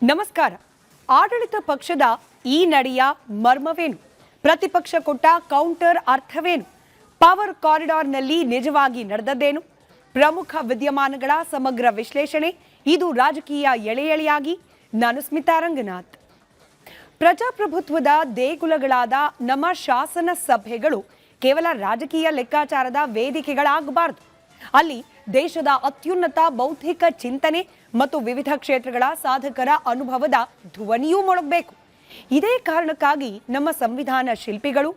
ನಮಸ್ಕಾರ. ಆಡಳಿತ ಪಕ್ಷದ ಈ ನಡೆಯ ಮರ್ಮವೇನು? ಪ್ರತಿಪಕ್ಷ ಕೊಟ್ಟ ಕೌಂಟರ್ ಅರ್ಥವೇನು? ಪವರ್ ಕಾರಿಡಾರ್ನಲ್ಲಿ ನಿಜವಾಗಿ ನಡೆದದ್ದೇನು? ಪ್ರಮುಖ ವಿದ್ಯಮಾನಗಳ ಸಮಗ್ರ ವಿಶ್ಲೇಷಣೆ. ಇದು ರಾಜಕೀಯ ಎಳೆಯಾಗಿ. ನಾನು ಸ್ಮಿತಾ ರಂಗನಾಥ್. ಪ್ರಜಾಪ್ರಭುತ್ವದ ದೇಗುಲಗಳಾದ ನಮ್ಮ ಶಾಸನ ಸಭೆಗಳು ಕೇವಲ ರಾಜಕೀಯ ಲೆಕ್ಕಾಚಾರದ ವೇದಿಕೆಗಳಾಗಬಾರದು. ಅಲ್ಲಿ ದೇಶದ ಅತ್ಯುನ್ನತ ಬೌದ್ಧಿಕ ಚಿಂತನೆ ಮತ್ತು ವಿವಿಧ ಕ್ಷೇತ್ರಗಳ ಸಾಧಕರ ಅನುಭವದ ಧ್ವನಿಯೂ ಮೊಳಗಬೇಕು. ಇದೇ ಕಾರಣಕ್ಕಾಗಿ ನಮ್ಮ ಸಂವಿಧಾನ ಶಿಲ್ಪಿಗಳು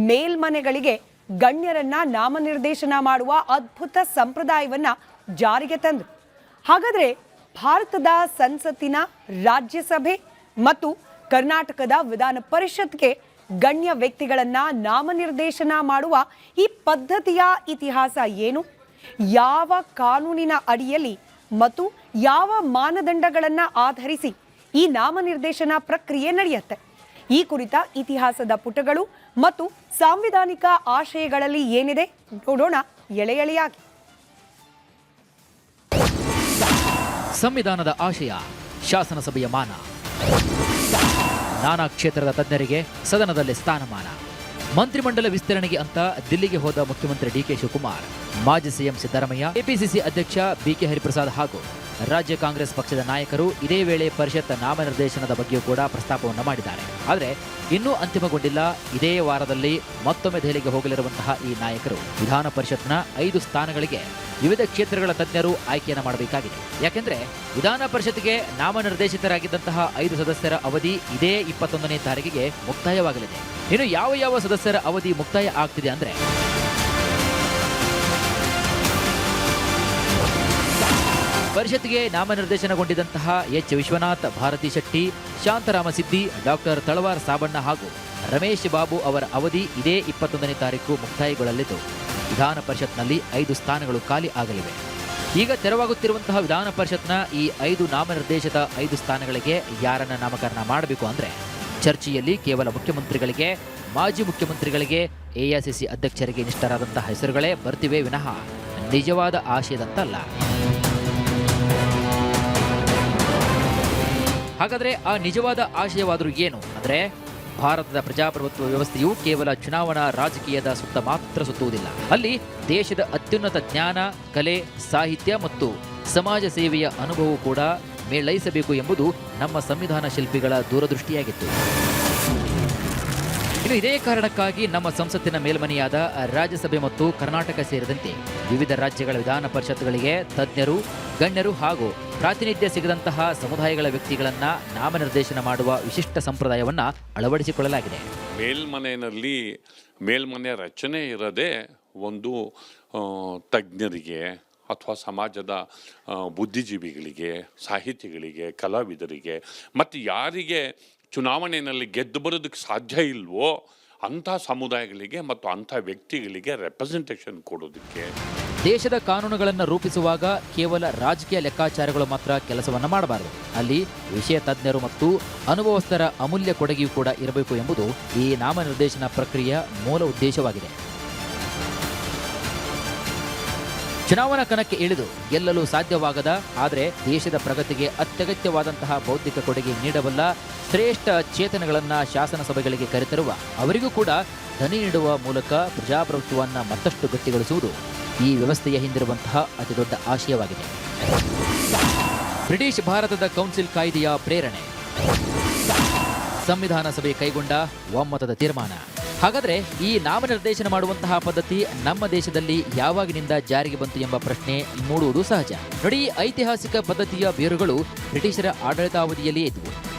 ಮೇಲ್ಮನೆಗಳಿಗೆ ಗಣ್ಯರನ್ನ ನಾಮನಿರ್ದೇಶನ ಮಾಡುವ ಅದ್ಭುತ ಸಂಪ್ರದಾಯವನ್ನ ಜಾರಿಗೆ ತಂದರು. ಹಾಗಾದ್ರೆ ಭಾರತದ ಸಂಸತ್ತಿನ ರಾಜ್ಯಸಭೆ ಮತ್ತು ಕರ್ನಾಟಕದ ವಿಧಾನ ಪರಿಷತ್ಗೆ ಗಣ್ಯ ವ್ಯಕ್ತಿಗಳನ್ನ ನಾಮನಿರ್ದೇಶನ ಮಾಡುವ ಈ ಪದ್ಧತಿಯ ಇತಿಹಾಸ ಏನು? ಯಾವ ಕಾನೂನಿನ ಅಡಿಯಲ್ಲಿ ಮತ್ತು ಯಾವ ಮಾನದಂಡಗಳನ್ನು ಆಧರಿಸಿ ಈ ನಾಮನಿರ್ದೇಶನ ಪ್ರಕ್ರಿಯೆ ನಡೆಯುತ್ತೆ? ಈ ಕುರಿತ ಇತಿಹಾಸದ ಪುಟಗಳು ಮತ್ತು ಸಾಂವಿಧಾನಿಕ ಆಶಯಗಳಲ್ಲಿ ಏನಿದೆ ನೋಡೋಣ ಎಳೆಯಾಗಿ. ಸಂವಿಧಾನದ ಆಶಯ, ಶಾಸನ ಸಭೆಯ ಮಾನ, ನಾನಾ ಕ್ಷೇತ್ರದ ತಜ್ಞರಿಗೆ ಸದನದಲ್ಲಿ ಸ್ಥಾನಮಾನ. ಮಂತ್ರಿಮಂಡಲ ವಿಸ್ತರಣೆಗೆ ಅಂತ ದಿಲ್ಲಿಗೆ ಹೋದ ಮುಖ್ಯಮಂತ್ರಿ ಡಿಕೆ ಶಿವಕುಮಾರ್, ಮಾಜಿ ಸಿಎಂ ಸಿದ್ದರಾಮಯ್ಯ, ಕೆಪಿಸಿಸಿ ಅಧ್ಯಕ್ಷ ಬಿಕೆ ಹರಿಪ್ರಸಾದ್ ಹಾಗೂ ರಾಜ್ಯ ಕಾಂಗ್ರೆಸ್ ಪಕ್ಷದ ನಾಯಕರು ಇದೇ ವೇಳೆ ಪರಿಷತ್ ನಾಮನಿರ್ದೇಶನದ ಬಗ್ಗೆಯೂ ಕೂಡ ಪ್ರಸ್ತಾಪವನ್ನು ಮಾಡಿದ್ದಾರೆ. ಆದರೆ ಇನ್ನೂ ಅಂತಿಮಗೊಂಡಿಲ್ಲ. ಇದೇ ವಾರದಲ್ಲಿ ಮತ್ತೊಮ್ಮೆ ದೆಹಲಿಗೆ ಹೋಗಲಿರುವಂತಹ ಈ ನಾಯಕರು ವಿಧಾನ ಪರಿಷತ್ನ 5 ಸ್ಥಾನಗಳಿಗೆ ವಿವಿಧ ಕ್ಷೇತ್ರಗಳ ತಜ್ಞರು ಆಯ್ಕೆಯನ್ನು ಮಾಡಬೇಕಾಗಿದೆ. ಯಾಕೆಂದ್ರೆ ವಿಧಾನ ಪರಿಷತ್ಗೆ ನಾಮನಿರ್ದೇಶಿತರಾಗಿದ್ದಂತಹ 5 ಸದಸ್ಯರ ಅವಧಿ ಇದೇ 21ನೇ ತಾರೀಕಿಗೆ ಮುಕ್ತಾಯವಾಗಲಿದೆ. ಇನ್ನು ಯಾವ ಸದಸ್ಯರ ಅವಧಿ ಮುಕ್ತಾಯ ಆಗ್ತಿದೆ ಅಂದ್ರೆ ಪರಿಷತ್ಗೆ ನಾಮನಿರ್ದೇಶನಗೊಂಡಿದ್ದಂತಹ ಎಚ್ ವಿಶ್ವನಾಥ್, ಭಾರತಿ ಶೆಟ್ಟಿ, ಶಾಂತರಾಮ ಸಿದ್ದಿ, ಡಾಕ್ಟರ್ ತಳವಾರ್ ಸಾಬಣ್ಣ ಹಾಗೂ ರಮೇಶ್ ಬಾಬು ಅವರ ಅವಧಿ ಇದೇ 21ನೇ ತಾರೀಕು ಮುಕ್ತಾಯಗೊಳ್ಳಲಿದ್ದು ವಿಧಾನ ಪರಿಷತ್ನಲ್ಲಿ 5 ಸ್ಥಾನಗಳು ಖಾಲಿ ಆಗಲಿವೆ. ಈಗ ತೆರವಾಗುತ್ತಿರುವಂತಹ ವಿಧಾನ ಪರಿಷತ್ನ ಈ 5 ನಾಮನಿರ್ದೇಶಿತ 5 ಸ್ಥಾನಗಳಿಗೆ ಯಾರನ್ನ ನಾಮಕರಣ ಮಾಡಬೇಕು ಅಂದ್ರೆ ಚರ್ಚೆಯಲ್ಲಿ ಕೇವಲ ಮುಖ್ಯಮಂತ್ರಿಗಳಿಗೆ, ಮಾಜಿ ಮುಖ್ಯಮಂತ್ರಿಗಳಿಗೆ, ಎಐಸಿಸಿ ಅಧ್ಯಕ್ಷರಿಗೆ ನಿಷ್ಠರಾದಂತಹ ಹೆಸರುಗಳೇ ಬರ್ತಿವೆ ವಿನಃ ನಿಜವಾದ ಆಶಯದಂತಲ್ಲ. ಹಾಗಾದ್ರೆ ಆ ನಿಜವಾದ ಆಶಯವಾದರೂ ಏನು ಅಂದ್ರೆ, ಭಾರತದ ಪ್ರಜಾಪ್ರಭುತ್ವ ವ್ಯವಸ್ಥೆಯು ಕೇವಲ ಚುನಾವಣಾ ರಾಜಕೀಯದ ಸುತ್ತ ಮಾತ್ರ ಸುತ್ತುವುದಿಲ್ಲ. ಅಲ್ಲಿ ದೇಶದ ಅತ್ಯುನ್ನತ ಜ್ಞಾನ, ಕಲೆ, ಸಾಹಿತ್ಯ ಮತ್ತು ಸಮಾಜ ಸೇವೆಯ ಅನುಭವವೂ ಕೂಡ ಮೇಳೈಸಬೇಕು ಎಂಬುದು ನಮ್ಮ ಸಂವಿಧಾನ ಶಿಲ್ಪಿಗಳ ದೂರದೃಷ್ಟಿಯಾಗಿತ್ತು. ಇನ್ನು ಇದೇ ಕಾರಣಕ್ಕಾಗಿ ನಮ್ಮ ಸಂಸತ್ತಿನ ಮೇಲ್ಮನೆಯಾದ ರಾಜ್ಯಸಭೆ ಮತ್ತು ಕರ್ನಾಟಕ ಸೇರಿದಂತೆ ವಿವಿಧ ರಾಜ್ಯಗಳ ವಿಧಾನ ಪರಿಷತ್ಗಳಿಗೆ ತಜ್ಞರು, ಗಣ್ಯರು ಹಾಗೂ ಪ್ರಾತಿನಿಧ್ಯ ಸಿಗದಂತಹ ಸಮುದಾಯಗಳ ವ್ಯಕ್ತಿಗಳನ್ನ ನಾಮನಿರ್ದೇಶನ ಮಾಡುವ ವಿಶಿಷ್ಟ ಸಂಪ್ರದಾಯವನ್ನ ಅಳವಡಿಸಿಕೊಳ್ಳಲಾಗಿದೆ. ಮೇಲ್ಮನೆ ರಚನೆ ಇರದೆ ಒಂದು ತಜ್ಞರಿಗೆ ಅಥವಾ ಸಮಾಜದ ಬುದ್ಧಿಜೀವಿಗಳಿಗೆ, ಸಾಹಿತಿಗಳಿಗೆ, ಕಲಾವಿದರಿಗೆ ಮತ್ತು ಯಾರಿಗೆ ಚುನಾವಣೆಯಲ್ಲಿ ಗೆದ್ದು ಬರೋದಕ್ಕೆ ಸಾಧ್ಯ ಇಲ್ವೋ ಅಂಥ ಸಮುದಾಯಗಳಿಗೆ ಮತ್ತು ಅಂಥ ವ್ಯಕ್ತಿಗಳಿಗೆ ರೆಪ್ರೆಸೆಂಟೇಷನ್ ಕೊಡೋದಕ್ಕೆ. ದೇಶದ ಕಾನೂನುಗಳನ್ನು ರೂಪಿಸುವಾಗ ಕೇವಲ ರಾಜಕೀಯ ಲೆಕ್ಕಾಚಾರಗಳು ಮಾತ್ರ ಕೆಲಸವನ್ನು ಮಾಡಬಾರದು. ಅಲ್ಲಿ ವಿಷಯ ತಜ್ಞರು ಮತ್ತು ಅನುಭವಸ್ಥರ ಅಮೂಲ್ಯ ಕೊಡುಗೆಯೂ ಕೂಡ ಇರಬೇಕು ಎಂಬುದು ಈ ನಾಮನಿರ್ದೇಶನ ಪ್ರಕ್ರಿಯೆಯ ಮೂಲ ಉದ್ದೇಶವಾಗಿದೆ. ಚುನಾವಣಾ ಕಣಕ್ಕೆ ಇಳಿದು ಗೆಲ್ಲಲು ಸಾಧ್ಯವಾಗದ ಆದರೆ ದೇಶದ ಪ್ರಗತಿಗೆ ಅತ್ಯಗತ್ಯವಾದಂತಹ ಬೌದ್ಧಿಕ ಕೊಡುಗೆ ನೀಡಬಲ್ಲ ಶ್ರೇಷ್ಠ ಚೇತನಗಳನ್ನು ಶಾಸನ ಸಭೆಗಳಿಗೆ ಕರೆತರುವ ಅವರಿಗೂ ಕೂಡ ಧ್ವನಿ ನೀಡುವ ಮೂಲಕ ಪ್ರಜಾಪ್ರಭುತ್ವವನ್ನು ಮತ್ತಷ್ಟು ಗಟ್ಟಿಗೊಳಿಸುವುದು ಈ ವ್ಯವಸ್ಥೆಯ ಹಿಂದಿರುವಂತಹ ಅತಿದೊಡ್ಡ ಆಶಯವಾಗಿದೆ. ಬ್ರಿಟಿಷ್ ಭಾರತದ ಕೌನ್ಸಿಲ್ ಕಾಯ್ದೆಯ ಪ್ರೇರಣೆ, ಸಂವಿಧಾನ ಸಭೆ ಕೈಗೊಂಡ ಒಮ್ಮತದ ತೀರ್ಮಾನ. ಹಾಗಾದ್ರೆ ಈ ನಾಮನಿರ್ದೇಶನ ಮಾಡುವಂತಹ ಪದ್ಧತಿ ನಮ್ಮ ದೇಶದಲ್ಲಿ ಯಾವಾಗಿನಿಂದ ಜಾರಿಗೆ ಬಂತು ಎಂಬ ಪ್ರಶ್ನೆ ಮೂಡುವುದು ಸಹಜ. ನೋಡಿ, ಐತಿಹಾಸಿಕ ಪದ್ಧತಿಯ ಬೇರುಗಳು ಬ್ರಿಟಿಷರ ಆಡಳಿತಾವಧಿಯಲ್ಲಿಯೇ ಇದ್ದವು.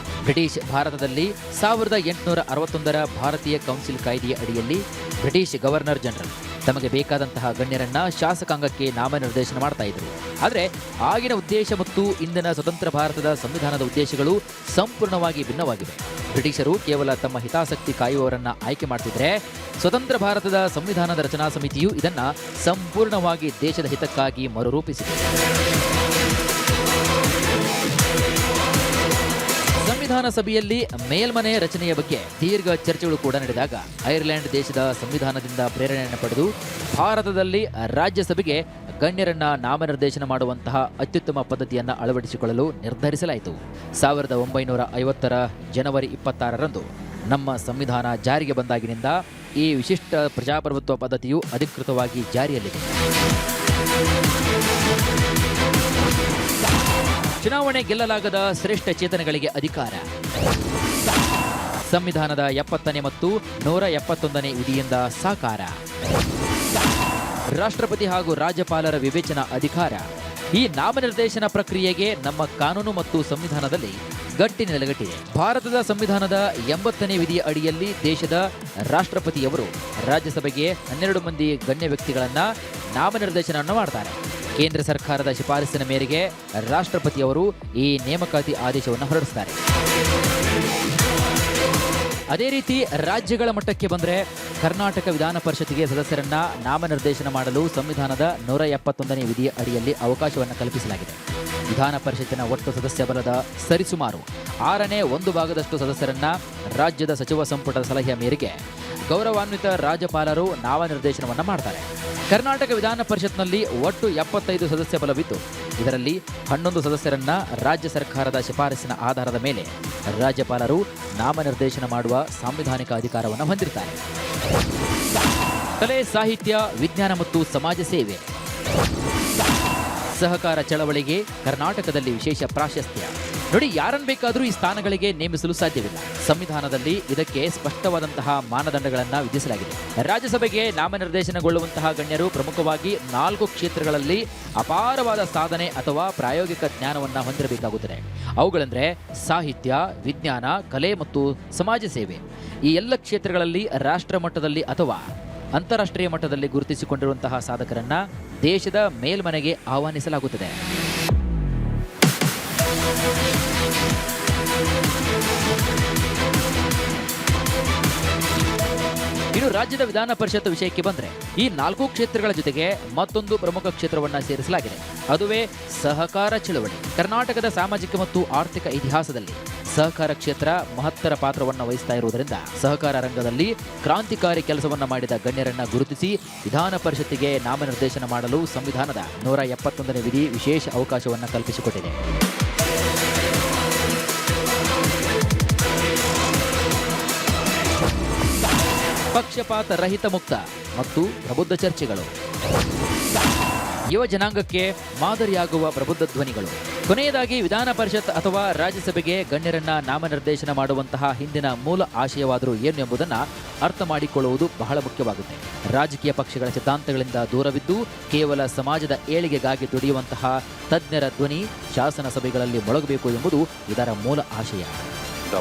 ಬ್ರಿಟಿಷ್ ಭಾರತದಲ್ಲಿ 1861ರ ಭಾರತೀಯ ಕೌನ್ಸಿಲ್ ಕಾಯ್ದೆಯ ಅಡಿಯಲ್ಲಿ ಬ್ರಿಟಿಷ್ ಗವರ್ನರ್ ಜನರಲ್ ತಮಗೆ ಬೇಕಾದಂತಹ ಗಣ್ಯರನ್ನ ಶಾಸಕಾಂಗಕ್ಕೆ ನಾಮನಿರ್ದೇಶನ ಮಾಡ್ತಾ ಇದ್ರು. ಆದರೆ ಆಗಿನ ಉದ್ದೇಶ ಮತ್ತು ಇಂದಿನ ಸ್ವತಂತ್ರ ಭಾರತದ ಸಂವಿಧಾನದ ಉದ್ದೇಶಗಳು ಸಂಪೂರ್ಣವಾಗಿ ಭಿನ್ನವಾಗಿವೆ. ಬ್ರಿಟಿಷರು ಕೇವಲ ತಮ್ಮ ಹಿತಾಸಕ್ತಿ ಕಾಯುವವರನ್ನ ಆಯ್ಕೆ ಮಾಡ್ತಿದ್ರೆ, ಸ್ವತಂತ್ರ ಭಾರತದ ಸಂವಿಧಾನದ ರಚನಾ ಸಮಿತಿಯು ಇದನ್ನ ಸಂಪೂರ್ಣವಾಗಿ ದೇಶದ ಹಿತಕ್ಕಾಗಿ ಮರುರೂಪಿಸಿದೆ. ಸಂವಿಧಾನ ಸಭೆಯಲ್ಲಿ ಮೇಲ್ಮನೆ ರಚನೆಯ ಬಗ್ಗೆ ದೀರ್ಘ ಚರ್ಚೆಗಳು ಕೂಡ ನಡೆದಾಗ ಐರ್ಲೆಂಡ್ ದೇಶದ ಸಂವಿಧಾನದಿಂದ ಪ್ರೇರಣೆಯನ್ನು ಪಡೆದು ಭಾರತದಲ್ಲಿ ರಾಜ್ಯಸಭೆಗೆ ಗಣ್ಯರನ್ನ ನಾಮನಿರ್ದೇಶನ ಮಾಡುವಂತಹ ಅತ್ಯುತ್ತಮ ಪದ್ಧತಿಯನ್ನು ಅಳವಡಿಸಿಕೊಳ್ಳಲು ನಿರ್ಧರಿಸಲಾಯಿತು. 1950ರ ಜನವರಿ 26ರಂದು ನಮ್ಮ ಸಂವಿಧಾನ ಜಾರಿಗೆ ಬಂದಾಗಿನಿಂದ ಈ ವಿಶಿಷ್ಟ ಪ್ರಜಾಪ್ರಭುತ್ವ ಪದ್ಧತಿಯು ಅಧಿಕೃತವಾಗಿ ಜಾರಿಯಲ್ಲಿದೆ. ಚುನಾವಣೆ ಗೆಲ್ಲಲಾಗದ ಶ್ರೇಷ್ಠ ಚೇತನಗಳಿಗೆ ಅಧಿಕಾರ. ಸಂವಿಧಾನದ 70ನೇ ಮತ್ತು 171ನೇ ವಿಧಿಯಿಂದ ಸಾಕಾರ. ರಾಷ್ಟ್ರಪತಿ ಹಾಗೂ ರಾಜ್ಯಪಾಲರ ವಿವೇಚನಾ ಅಧಿಕಾರ. ಈ ನಾಮನಿರ್ದೇಶನ ಪ್ರಕ್ರಿಯೆಗೆ ನಮ್ಮ ಕಾನೂನು ಮತ್ತು ಸಂವಿಧಾನದಲ್ಲಿ ಗಟ್ಟಿ ನೆಲೆಗಟ್ಟಿದೆ. ಭಾರತದ ಸಂವಿಧಾನದ 80ನೇ ವಿಧಿಯ ಅಡಿಯಲ್ಲಿ ದೇಶದ ರಾಷ್ಟ್ರಪತಿಯವರು ರಾಜ್ಯಸಭೆಗೆ 12 ಮಂದಿ ಗಣ್ಯ ವ್ಯಕ್ತಿಗಳನ್ನ ನಾಮನಿರ್ದೇಶನವನ್ನು ಮಾಡ್ತಾರೆ. ಕೇಂದ್ರ ಸರ್ಕಾರದ ಶಿಫಾರಸಿನ ಮೇರೆಗೆ ರಾಷ್ಟ್ರಪತಿಯವರು ಈ ನೇಮಕಾತಿ ಆದೇಶವನ್ನು ಹೊರಡಿಸ್ತಾರೆ. ಅದೇ ರೀತಿ ರಾಜ್ಯಗಳ ಮಟ್ಟಕ್ಕೆ ಬಂದರೆ ಕರ್ನಾಟಕ ವಿಧಾನ ಪರಿಷತ್ತಿಗೆ ಸದಸ್ಯರನ್ನ ನಾಮನಿರ್ದೇಶನ ಮಾಡಲು ಸಂವಿಧಾನದ 171ನೇ ವಿಧಿಯ ಅಡಿಯಲ್ಲಿ ಅವಕಾಶವನ್ನು ಕಲ್ಪಿಸಲಾಗಿದೆ. ವಿಧಾನ ಪರಿಷತ್ತಿನ ಒಟ್ಟು ಸದಸ್ಯ ಬಲದ ಸರಿಸುಮಾರು 6ನೇ 1/ಭಾಗದಷ್ಟು ಸದಸ್ಯರನ್ನ ರಾಜ್ಯದ ಸಚಿವ ಸಂಪುಟದ ಸಲಹೆಯ ಮೇರೆಗೆ ಗೌರವಾನ್ವಿತ ರಾಜ್ಯಪಾಲರು ನಾಮನಿರ್ದೇಶನವನ್ನು ಮಾಡ್ತಾರೆ. ಕರ್ನಾಟಕ ವಿಧಾನ ಪರಿಷತ್ನಲ್ಲಿ ಒಟ್ಟು 75 ಸದಸ್ಯ ಬಲವಿದ್ದು ಇದರಲ್ಲಿ 11 ಸದಸ್ಯರನ್ನ ರಾಜ್ಯ ಸರ್ಕಾರದ ಶಿಫಾರಸಿನ ಆಧಾರದ ಮೇಲೆ ರಾಜ್ಯಪಾಲರು ನಾಮನಿರ್ದೇಶನ ಮಾಡುವ ಸಾಂವಿಧಾನಿಕ ಅಧಿಕಾರವನ್ನು ಹೊಂದಿರ್ತಾರೆ. ಕಲೆ, ಸಾಹಿತ್ಯ, ವಿಜ್ಞಾನ ಮತ್ತು ಸಮಾಜ ಸೇವೆ. ಸಹಕಾರ ಚಳವಳಿಗೆ ಕರ್ನಾಟಕದಲ್ಲಿ ವಿಶೇಷ ಪ್ರಾಶಸ್ತ್ಯ. ನೋಡಿ, ಯಾರನ್ನು ಬೇಕಾದರೂ ಈ ಸ್ಥಾನಗಳಿಗೆ ನೇಮಿಸಲು ಸಾಧ್ಯವಿಲ್ಲ. ಸಂವಿಧಾನದಲ್ಲಿ ಇದಕ್ಕೆ ಸ್ಪಷ್ಟವಾದಂತಹ ಮಾನದಂಡಗಳನ್ನು ವಿಧಿಸಲಾಗಿದೆ. ರಾಜ್ಯಸಭೆಗೆ ನಾಮನಿರ್ದೇಶನಗೊಳ್ಳುವಂತಹ ಗಣ್ಯರು ಪ್ರಮುಖವಾಗಿ 4 ಕ್ಷೇತ್ರಗಳಲ್ಲಿ ಅಪಾರವಾದ ಸಾಧನೆ ಅಥವಾ ಪ್ರಾಯೋಗಿಕ ಜ್ಞಾನವನ್ನು ಹೊಂದಿರಬೇಕಾಗುತ್ತದೆ. ಅವುಗಳೆಂದರೆ ಸಾಹಿತ್ಯ, ವಿಜ್ಞಾನ, ಕಲೆ ಮತ್ತು ಸಮಾಜ ಸೇವೆ. ಈ ಎಲ್ಲ ಕ್ಷೇತ್ರಗಳಲ್ಲಿ ರಾಷ್ಟ್ರ ಮಟ್ಟದಲ್ಲಿ ಅಥವಾ ಅಂತಾರಾಷ್ಟ್ರೀಯ ಮಟ್ಟದಲ್ಲಿ ಗುರುತಿಸಿಕೊಂಡಿರುವಂತಹ ಸಾಧಕರನ್ನ ದೇಶದ ಮೇಲ್ಮನೆಗೆ ಆಹ್ವಾನಿಸಲಾಗುತ್ತದೆ. ಇನ್ನು ರಾಜ್ಯದ ವಿಧಾನ ಪರಿಷತ್ ವಿಷಯಕ್ಕೆ ಬಂದರೆ ಈ 4 ಕ್ಷೇತ್ರಗಳ ಜೊತೆಗೆ ಮತ್ತೊಂದು ಪ್ರಮುಖ ಕ್ಷೇತ್ರವನ್ನು ಸೇರಿಸಲಾಗಿದೆ. ಅದುವೇ ಸಹಕಾರ ಚಳವಳಿ. ಕರ್ನಾಟಕದ ಸಾಮಾಜಿಕ ಮತ್ತು ಆರ್ಥಿಕ ಇತಿಹಾಸದಲ್ಲಿ ಸಹಕಾರ ಕ್ಷೇತ್ರ ಮಹತ್ತರ ಪಾತ್ರವನ್ನು ವಹಿಸ್ತಾ ಇರುವುದರಿಂದ ಸಹಕಾರ ರಂಗದಲ್ಲಿ ಕ್ರಾಂತಿಕಾರಿ ಕೆಲಸವನ್ನ ಮಾಡಿದ ಗಣ್ಯರನ್ನ ಗುರುತಿಸಿ ವಿಧಾನ ಪರಿಷತ್ತಿಗೆ ನಾಮನಿರ್ದೇಶನ ಮಾಡಲು ಸಂವಿಧಾನದ 171ನೇ ವಿಧಿ ವಿಶೇಷ ಅವಕಾಶವನ್ನು ಕಲ್ಪಿಸಿಕೊಟ್ಟಿದೆ. ಪಕ್ಷಪಾತ ರಹಿತ ಮುಕ್ತ ಮತ್ತು ಪ್ರಬುದ್ಧ ಚರ್ಚೆಗಳು. ಯುವ ಜನಾಂಗಕ್ಕೆ ಮಾದರಿಯಾಗುವ ಪ್ರಬುದ್ಧ ಧ್ವನಿಗಳು. ಕೊನೆಯದಾಗಿ ವಿಧಾನ ಪರಿಷತ್ ಅಥವಾ ರಾಜ್ಯಸಭೆಗೆ ಗಣ್ಯರನ್ನ ನಾಮನಿರ್ದೇಶನ ಮಾಡುವಂತಹ ಹಿಂದಿನ ಮೂಲ ಆಶಯವಾದರೂ ಏನು ಎಂಬುದನ್ನು ಅರ್ಥ ಮಾಡಿಕೊಳ್ಳುವುದು ಬಹಳ ಮುಖ್ಯವಾಗುತ್ತೆ. ರಾಜಕೀಯ ಪಕ್ಷಗಳ ಸಿದ್ಧಾಂತಗಳಿಂದ ದೂರವಿದ್ದು ಕೇವಲ ಸಮಾಜದ ಏಳಿಗೆಗಾಗಿ ದುಡಿಯುವಂತಹ ತಜ್ಞರ ಧ್ವನಿ ಶಾಸನ ಸಭೆಗಳಲ್ಲಿ ಮೊಳಗಬೇಕು ಎಂಬುದು ಇದರ ಮೂಲ ಆಶಯ.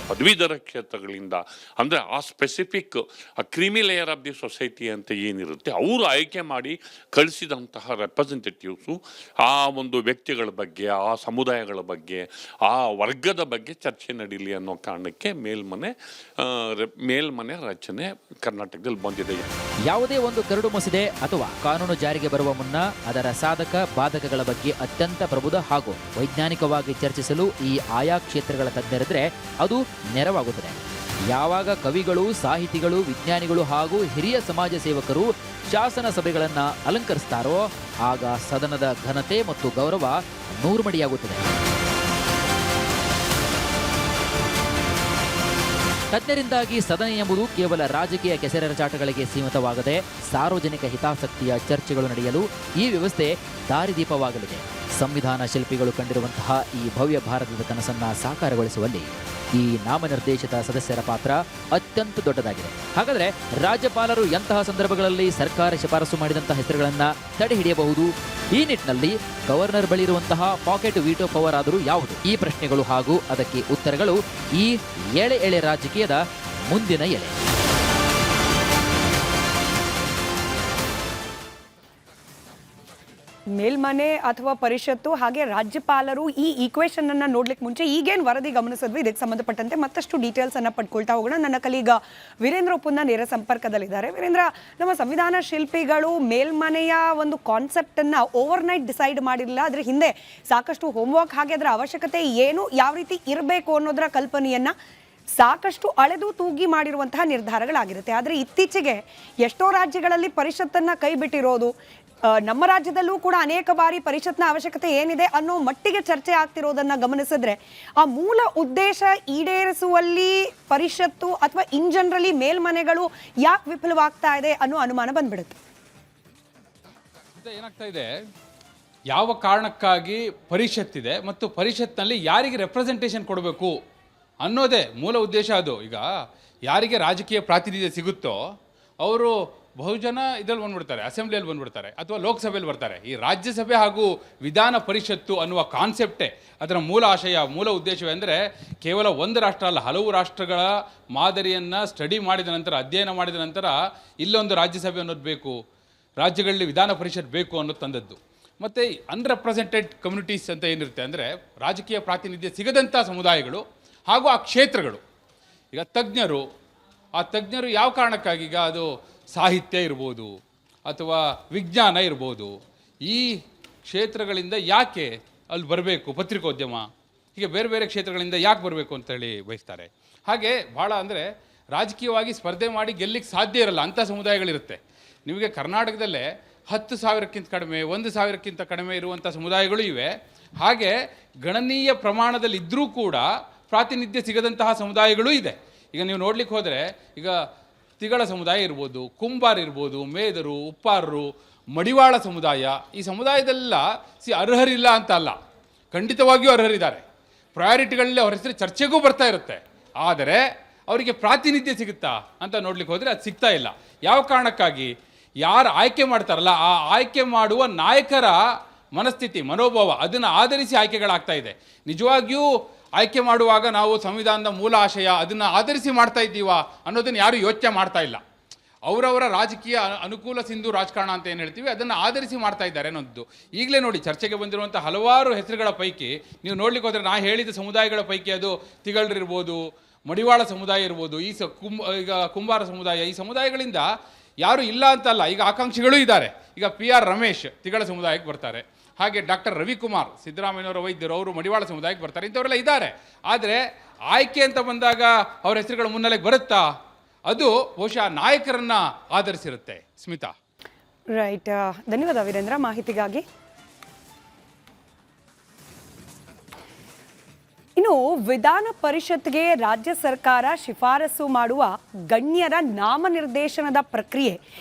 ಪದವೀಧರ ಕ್ಷೇತ್ರಗಳಿಂದ ಅಂದರೆ ಆ specific creamy layer of the society ಅಂತ ಏನಿರುತ್ತೆ ಅವರು ಆಯ್ಕೆ ಮಾಡಿ ಕಳಿಸಿದಂತಹ ರೆಪ್ರೆಸೆಂಟೇಟಿವ್ಸು ಆ ಒಂದು ವ್ಯಕ್ತಿಗಳ ಬಗ್ಗೆ, ಆ ಸಮುದಾಯಗಳ ಬಗ್ಗೆ, ಆ ವರ್ಗದ ಬಗ್ಗೆ ಚರ್ಚೆ ನಡೀಲಿ ಅನ್ನೋ ಕಾರಣಕ್ಕೆ ಮೇಲ್ಮನೆ ರಚನೆ ಕರ್ನಾಟಕದಲ್ಲಿ ಬಂದಿದೆ. ಯಾವುದೇ ಒಂದು ಕರಡು ಮಸೂದೆ ಅಥವಾ ಕಾನೂನು ಜಾರಿಗೆ ಬರುವ ಮುನ್ನ ಅದರ ಸಾಧಕ ಬಾಧಕಗಳ ಬಗ್ಗೆ ಅತ್ಯಂತ ಪ್ರಬುದ್ಧ ಹಾಗೂ ವೈಜ್ಞಾನಿಕವಾಗಿ ಚರ್ಚಿಸಲು ಈ ಆಯಾ ಕ್ಷೇತ್ರಗಳ ತಜ್ಞರಿದ್ರೆ ಅದು ನೆರವಾಗುತ್ತದೆ. ಯಾವಾಗ ಕವಿಗಳು, ಸಾಹಿತಿಗಳು, ವಿಜ್ಞಾನಿಗಳು ಹಾಗೂ ಹಿರಿಯ ಸಮಾಜ ಸೇವಕರು ಶಾಸನ ಸಭೆಗಳನ್ನು ಅಲಂಕರಿಸ್ತಾರೋ ಆಗ ಸದನದ ಘನತೆ ಮತ್ತು ಗೌರವ ನೂರ್ಮಡಿಯಾಗುತ್ತದೆ. ತಜ್ಞರಿಂದಾಗಿ ಸದನ ಎಂಬುದು ಕೇವಲ ರಾಜಕೀಯ ಕೆಸರೆರಚಾಟಗಳಿಗೆ ಸೀಮಿತವಾಗದೆ ಸಾರ್ವಜನಿಕ ಹಿತಾಸಕ್ತಿಯ ಚರ್ಚೆಗಳು ನಡೆಯಲು ಈ ವ್ಯವಸ್ಥೆ ದಾರಿದೀಪವಾಗಲಿದೆ. ಸಂವಿಧಾನ ಶಿಲ್ಪಿಗಳು ಕಂಡಿರುವಂತಹ ಈ ಭವ್ಯ ಭಾರತದ ಕನಸನ್ನು ಸಾಕಾರಗೊಳಿಸುವಲ್ಲಿ ಈ ನಾಮನಿರ್ದೇಶಿತ ಸದಸ್ಯರ ಪಾತ್ರ ಅತ್ಯಂತ ದೊಡ್ಡದಾಗಿದೆ. ಹಾಗಾದರೆ ರಾಜ್ಯಪಾಲರು ಎಂತಹ ಸಂದರ್ಭಗಳಲ್ಲಿ ಸರ್ಕಾರ ಶಿಫಾರಸು ಮಾಡಿದಂತಹ ಹೆಸರುಗಳನ್ನು ತಡೆ ಹಿಡಿಯಬಹುದು? ಈ ನಿಟ್ಟಿನಲ್ಲಿ ಗವರ್ನರ್ ಬಳಿ ಇರುವಂತಹ ಪಾಕೆಟ್ ವೀಟೋ ಪವರ್ ಆದರೂ ಯಾವುದು? ಈ ಪ್ರಶ್ನೆಗಳು ಹಾಗೂ ಅದಕ್ಕೆ ಉತ್ತರಗಳು ಈ ಎಳೆ ರಾಜಕೀಯದ ಮುಂದಿನ ಎಳೆ. ಮೇಲ್ಮನೆ ಅಥವಾ ಪರಿಷತ್ತು ಹಾಗೆ ರಾಜ್ಯಪಾಲರು ಈ ಈಕ್ವೇಷನ್ ಅನ್ನ ನೋಡ್ಲಿಕ್ಕೆ ಮುಂಚೆ ಈಗೇನು ವರದಿ ಗಮನಿಸಿದ್ವಿ ಇದಕ್ಕೆ ಸಂಬಂಧಪಟ್ಟಂತೆ ಮತ್ತಷ್ಟು ಡೀಟೇಲ್ಸ್ ಅನ್ನ ಪಡ್ಕೊಳ್ತಾ ಹೋಗೋಣ. ನನ್ನ ಕಲೀಗ ವೀರೇಂದ್ರ ಉಪ್ಪುನ್ನ ನೇರ ಸಂಪರ್ಕದಲ್ಲಿದ್ದಾರೆ. ವೀರೇಂದ್ರ, ನಮ್ಮ ಸಂವಿಧಾನ ಶಿಲ್ಪಿಗಳು ಮೇಲ್ಮನೆಯ ಒಂದು ಕಾನ್ಸೆಪ್ಟ್ ಅನ್ನ ಓವರ್ನೈಟ್ ಡಿಸೈಡ್ ಮಾಡಿರಲಿಲ್ಲ. ಅದ್ರ ಹಿಂದೆ ಸಾಕಷ್ಟು ಹೋಮ್ವರ್ಕ್ ಹಾಗೆ ಅದರ ಅವಶ್ಯಕತೆ ಏನು, ಯಾವ ರೀತಿ ಇರಬೇಕು ಅನ್ನೋದರ ಕಲ್ಪನೆಯನ್ನ ಸಾಕಷ್ಟು ಅಳೆದು ತೂಗಿ ಮಾಡಿರುವಂತಹ ನಿರ್ಧಾರಗಳಾಗಿರುತ್ತೆ. ಆದರೆ ಇತ್ತೀಚೆಗೆ ಎಷ್ಟೋ ರಾಜ್ಯಗಳಲ್ಲಿ ಪರಿಷತ್ತನ್ನು ಕೈ ಬಿಟ್ಟಿರೋದು, ನಮ್ಮ ರಾಜ್ಯದಲ್ಲೂ ಕೂಡ ಅನೇಕ ಬಾರಿ ಪರಿಷತ್ನ ಅವಶ್ಯಕತೆ ಏನಿದೆ ಅನ್ನೋ ಮಟ್ಟಿಗೆ ಚರ್ಚೆ ಆಗ್ತಿರೋದನ್ನ ಗಮನಿಸಿದ್ರೆ ಆ ಮೂಲ ಉದ್ದೇಶ ಈಡೇರಿಸುವಲ್ಲಿ ಪರಿಷತ್ತು ಅಥವಾ ಇನ್ ಜನರಲಿ ಮೇಲ್ಮನೆಗಳು ಯಾಕೆ ವಿಫಲವಾಗ್ತಾ ಇದೆ ಅನ್ನೋ ಅನುಮಾನ ಬಂದ್ಬಿಡುತ್ತೆ. ಏನಾಗ್ತಾ ಇದೆ, ಯಾವ ಕಾರಣಕ್ಕಾಗಿ ಪರಿಷತ್ತಿದೆ ಮತ್ತು ಪರಿಷತ್ನಲ್ಲಿ ಯಾರಿಗೆ ರೆಪ್ರೆಸೆಂಟೇಷನ್ ಕೊಡಬೇಕು ಅನ್ನೋದೇ ಮೂಲ ಉದ್ದೇಶ. ಅದು ಈಗ ಯಾರಿಗೆ ರಾಜಕೀಯ ಪ್ರಾತಿನಿಧ್ಯ ಸಿಗುತ್ತೋ ಅವರು ಬಹುಜನ ಇದರಲ್ಲಿ ಬಂದ್ಬಿಡ್ತಾರೆ, ಅಸೆಂಬ್ಲಿಯಲ್ಲಿ ಬಂದ್ಬಿಡ್ತಾರೆ ಅಥವಾ ಲೋಕಸಭೆಯಲ್ಲಿ ಬರ್ತಾರೆ. ಈ ರಾಜ್ಯಸಭೆ ಹಾಗೂ ವಿಧಾನ ಪರಿಷತ್ತು ಅನ್ನುವ ಕಾನ್ಸೆಪ್ಟೇ ಅದರ ಮೂಲ ಆಶಯ, ಮೂಲ ಉದ್ದೇಶವೆಂದರೆ ಕೇವಲ ಒಂದು ರಾಷ್ಟ್ರ ಅಲ್ಲ, ಹಲವು ರಾಷ್ಟ್ರಗಳ ಮಾದರಿಯನ್ನು ಸ್ಟಡಿ ಮಾಡಿದ ನಂತರ, ಅಧ್ಯಯನ ಮಾಡಿದ ನಂತರ ಇಲ್ಲೊಂದು ರಾಜ್ಯಸಭೆ ಅನ್ನೋದು ಬೇಕು, ರಾಜ್ಯಗಳಲ್ಲಿ ವಿಧಾನ ಪರಿಷತ್ ಬೇಕು ಅನ್ನೋದು ತಂದದ್ದು. ಮತ್ತು ಅನ್ರೆಪ್ರೆಸೆಂಟೆಡ್ ಕಮ್ಯುನಿಟೀಸ್ ಅಂತ ಏನಿರುತ್ತೆ ಅಂದರೆ ರಾಜಕೀಯ ಪ್ರಾತಿನಿಧ್ಯ ಸಿಗದಂಥ ಸಮುದಾಯಗಳು ಹಾಗೂ ಆ ಕ್ಷೇತ್ರಗಳು. ಈಗ ತಜ್ಞರು, ಆ ತಜ್ಞರು ಯಾವ ಕಾರಣಕ್ಕಾಗಿ, ಈಗ ಅದು ಸಾಹಿತ್ಯ ಇರ್ಬೋದು ಅಥವಾ ವಿಜ್ಞಾನ ಇರ್ಬೋದು, ಈ ಕ್ಷೇತ್ರಗಳಿಂದ ಯಾಕೆ ಅಲ್ಲಿ ಬರಬೇಕು, ಪತ್ರಿಕೋದ್ಯಮ, ಹೀಗೆ ಬೇರೆ ಬೇರೆ ಕ್ಷೇತ್ರಗಳಿಂದ ಯಾಕೆ ಬರಬೇಕು ಅಂತೇಳಿ ಬಯಸ್ತಾರೆ. ಹಾಗೆ ಭಾಳ ಅಂದರೆ ರಾಜಕೀಯವಾಗಿ ಸ್ಪರ್ಧೆ ಮಾಡಿ ಗೆಲ್ಲಿಕ್ಕೆ ಸಾಧ್ಯ ಇರಲ್ಲ ಅಂಥ ಸಮುದಾಯಗಳಿರುತ್ತೆ. ನಿಮಗೆ ಕರ್ನಾಟಕದಲ್ಲೇ 10,000ಕ್ಕಿಂತ ಕಡಿಮೆ, 1,000ಕ್ಕಿಂತ ಕಡಿಮೆ ಇರುವಂಥ ಸಮುದಾಯಗಳು ಇವೆ. ಹಾಗೆ ಗಣನೀಯ ಪ್ರಮಾಣದಲ್ಲಿ ಇದ್ದರೂ ಕೂಡ ಪ್ರಾತಿನಿಧ್ಯ ಸಿಗದಂತಹ ಸಮುದಾಯಗಳೂ ಇದೆ. ಈಗ ನೀವು ನೋಡ್ಲಿಕ್ಕೆ ಹೋದರೆ ಈಗ ತಿಗಳ ಸಮುದಾಯ ಇರ್ಬೋದು, ಕುಂಬಾರ್ ಇರ್ಬೋದು, ಮೇದರು, ಉಪ್ಪಾರರು, ಮಡಿವಾಳ ಸಮುದಾಯ, ಈ ಸಮುದಾಯದೆಲ್ಲ ಅರ್ಹರಿಲ್ಲ ಅಂತ ಅಲ್ಲ, ಖಂಡಿತವಾಗಿಯೂ ಅರ್ಹರಿದ್ದಾರೆ. ಪ್ರಯಾರಿಟಿಗಳಲ್ಲಿ ಅವ್ರ ಹೆಸರು ಚರ್ಚೆಗೂ ಬರ್ತಾ ಇರುತ್ತೆ. ಆದರೆ ಅವರಿಗೆ ಪ್ರಾತಿನಿಧ್ಯ ಸಿಗುತ್ತಾ ಅಂತ ನೋಡ್ಲಿಕ್ಕೆ ಹೋದರೆ ಅದು ಸಿಗ್ತಾ ಇಲ್ಲ. ಯಾವ ಕಾರಣಕ್ಕಾಗಿ, ಯಾರು ಆಯ್ಕೆ ಮಾಡ್ತಾರಲ್ಲ ಆ ಆಯ್ಕೆ ಮಾಡುವ ನಾಯಕರ ಮನಸ್ಥಿತಿ, ಮನೋಭಾವ, ಅದನ್ನು ಆಧರಿಸಿ ಆಯ್ಕೆಗಳಾಗ್ತಾ ಇದೆ. ನಿಜವಾಗಿಯೂ ಆಯ್ಕೆ ಮಾಡುವಾಗ ನಾವು ಸಂವಿಧಾನದ ಮೂಲ ಆಶಯ ಅದನ್ನು ಆಧರಿಸಿ ಮಾಡ್ತಾ ಇದ್ದೀವಾ ಅನ್ನೋದನ್ನು ಯಾರೂ ಯೋಚನೆ ಮಾಡ್ತಾ ಇಲ್ಲ. ಅವರವರ ರಾಜಕೀಯ ಅನುಕೂಲ ಸಿಂಧು ರಾಜಕಾರಣ ಅಂತ ಏನು ಹೇಳ್ತೀವಿ ಅದನ್ನು ಆಧರಿಸಿ ಮಾಡ್ತಾ ಇದ್ದಾರೆ ಅನ್ನೋದು. ಈಗಲೇ ನೋಡಿ, ಚರ್ಚೆಗೆ ಬಂದಿರುವಂಥ ಹಲವಾರು ಹೆಸರುಗಳ ಪೈಕಿ ನೀವು ನೋಡ್ಲಿಕ್ಕೆ ಹೋದರೆ, ನಾ ಹೇಳಿದ ಸಮುದಾಯಗಳ ಪೈಕಿ ಅದು ತಿಗಳರಿರ್ಬೋದು, ಮಡಿವಾಳ ಸಮುದಾಯ ಇರ್ಬೋದು, ಈಗ ಕುಂಬಾರ ಸಮುದಾಯ, ಈ ಸಮುದಾಯಗಳಿಂದ ಯಾರು ಇಲ್ಲ ಅಂತಲ್ಲ, ಈಗ ಆಕಾಂಕ್ಷಿಗಳೂ ಇದ್ದಾರೆ. ಈಗ PR ರಮೇಶ್ ತಿಗಳ ಸಮುದಾಯಕ್ಕೆ ಬರ್ತಾರೆ. ಹಾಗೆ ಡಾಕ್ಟರ್ ರವಿಕುಮಾರ್, ಸಿದ್ದರಾಮಯ್ಯನವರ ವೈದ್ಯರು, ಅವರು ಮಡಿವಾಳ ಸಮುದಾಯಕ್ಕೆ ಬರ್ತಾರೆ. ಇಂಥವರೆಲ್ಲ ಇದ್ದಾರೆ. ಆದರೆ ಆಯ್ಕೆ ಅಂತ ಬಂದಾಗ ಅವರ ಹೆಸರುಗಳು ಮುನ್ನೆಲೆಗೆ ಬರುತ್ತಾ? ಅದು ಬಹುಶಃ ನಾಯಕರನ್ನ ಆಧರಿಸಿರುತ್ತೆ. ಸ್ಮಿತಾ. ರೈಟ್, ಧನ್ಯವಾದ ವೀರೇಂದ್ರ ಮಾಹಿತಿಗಾಗಿ. ಇನ್ನು ವಿಧಾನ ಪರಿಷತ್ಗೆ ರಾಜ್ಯ ಸರ್ಕಾರ ಶಿಫಾರಸು ಮಾಡುವ ಗಣ್ಯರ ನಾಮನಿರ್ದೇಶನದ ಪ್ರಕ್ರಿಯೆ